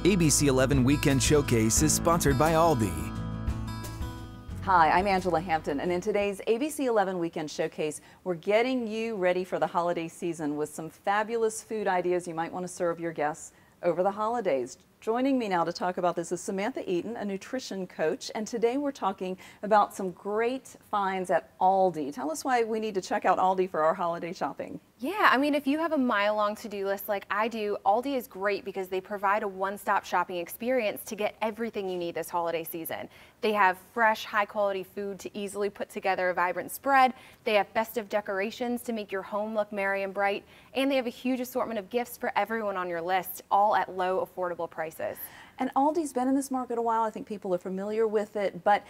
ABC 11 Weekend Showcase is sponsored by ALDI. Hi, I'm Angela Hampton, and in today's ABC 11 Weekend Showcase, we're getting you ready for the holiday season with some fabulous food ideas you might want to serve your guests over the holidays. Joining me now to talk about this is Samantha Eaton, a nutrition coach, and today we're talking about some great finds at ALDI. Tell us why we need to check out ALDI for our holiday shopping. Yeah, I mean, if you have a mile-long to-do list like I do, ALDI is great because they provide a one-stop shopping experience to get everything you need this holiday season. They have fresh, high-quality food to easily put together a vibrant spread. They have festive decorations to make your home look merry and bright. And they have a huge assortment of gifts for everyone on your list, all at low, affordable prices. And ALDI's been in this market a while. I think people are familiar with it, but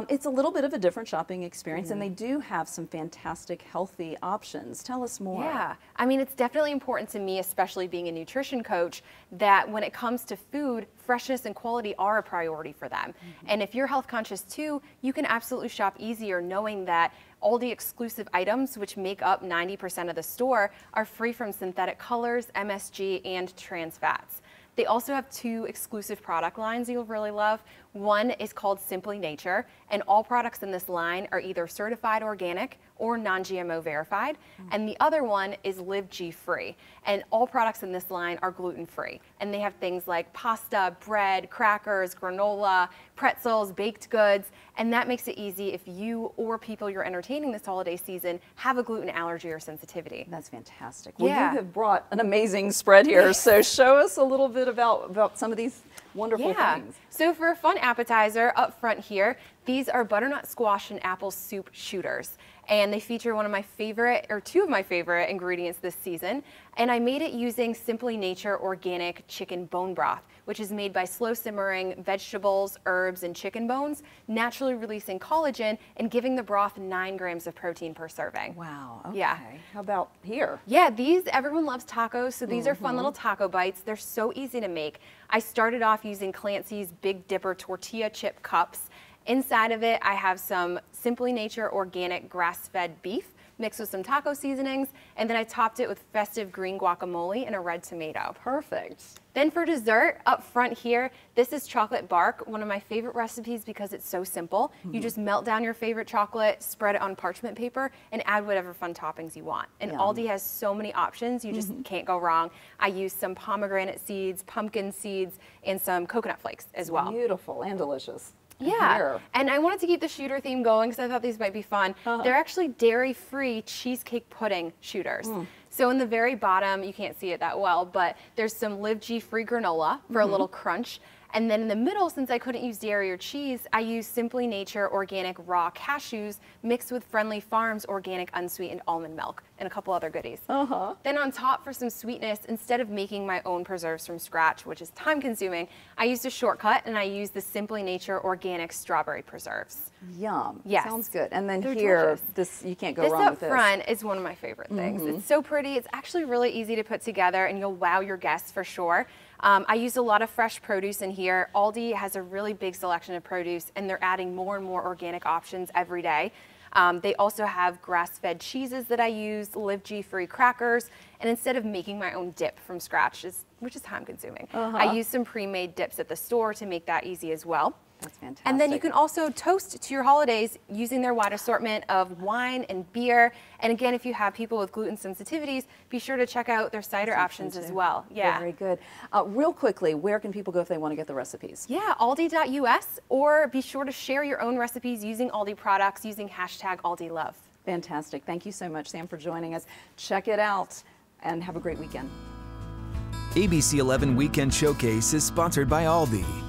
it's a little bit of a different shopping experience, and they do have some fantastic healthy options. Tell us more. Yeah, I mean, it's definitely important to me, especially being a nutrition coach, that when it comes to food, freshness and quality are a priority for them. And if you're health conscious too, you can absolutely shop easier knowing that ALDI exclusive items, which make up 90% of the store, are free from synthetic colors, MSG, and trans fats. They also have two exclusive product lines you'll really love. One is called Simply Nature, and all products in this line are either certified organic or non-GMO verified. And the other one is Live G Free, and all products in this line are gluten-free. And they have things like pasta, bread, crackers, granola, pretzels, baked goods, and that makes it easy if you or people you're entertaining this holiday season have a gluten allergy or sensitivity. That's fantastic. Well, Yeah. you have brought an amazing spread here, so show us a little bit about some of these wonderful things. So for a fun appetizer up front here, these are butternut squash and apple soup shooters. And they feature one of my favorite, or two of my favorite ingredients this season. And I made it using Simply Nature organic chicken bone broth, which is made by slow simmering vegetables, herbs, and chicken bones, naturally releasing collagen and giving the broth 9 grams of protein per serving. Wow, okay. Yeah. How about here? Yeah, everyone loves tacos, so these are fun little taco bites. They're so easy to make. I started off using Clancy's Big Dipper tortilla chip cups. Inside of it, I have some Simply Nature organic grass-fed beef mixed with some taco seasonings, and then I topped it with festive green guacamole and a red tomato. Perfect. Then for dessert, up front here, this is chocolate bark, one of my favorite recipes because it's so simple. You just melt down your favorite chocolate, spread it on parchment paper, and add whatever fun toppings you want. And Yum. ALDI has so many options, you just can't go wrong. I use some pomegranate seeds, pumpkin seeds, and some coconut flakes as well. Beautiful and delicious. Yeah, Here. and I wanted to keep the shooter theme going because I thought these might be fun. They're actually dairy-free cheesecake pudding shooters. So in the very bottom, you can't see it that well, but there's some Live G Free granola for a little crunch. And then in the middle, since I couldn't use dairy or cheese, I used Simply Nature organic raw cashews mixed with Friendly Farms organic unsweetened almond milk and a couple other goodies. Then on top for some sweetness, instead of making my own preserves from scratch, which is time consuming, I used a shortcut and I used the Simply Nature organic strawberry preserves. Yum. Yes. Sounds good. And then They're here, delicious. this you can't go This wrong up with this. front is one of my favorite things. It's so pretty. It's actually really easy to put together and you'll wow your guests for sure. I use a lot of fresh produce in here. ALDI has a really big selection of produce and they're adding more and more organic options every day. They also have grass-fed cheeses that I use, Live G-free crackers, and instead of making my own dip from scratch, which is time consuming, I use some pre-made dips at the store to make that easy as well. That's fantastic. And then you can also toast to your holidays using their wide assortment of wine and beer. And again, if you have people with gluten sensitivities, be sure to check out their cider options as well. Yeah. Very good. Real quickly, where can people go if they want to get the recipes? Yeah, aldi.us, or be sure to share your own recipes using ALDI products using hashtag ALDILove. Fantastic. Thank you so much, Sam, for joining us. Check it out and have a great weekend. ABC 11 Weekend Showcase is sponsored by ALDI.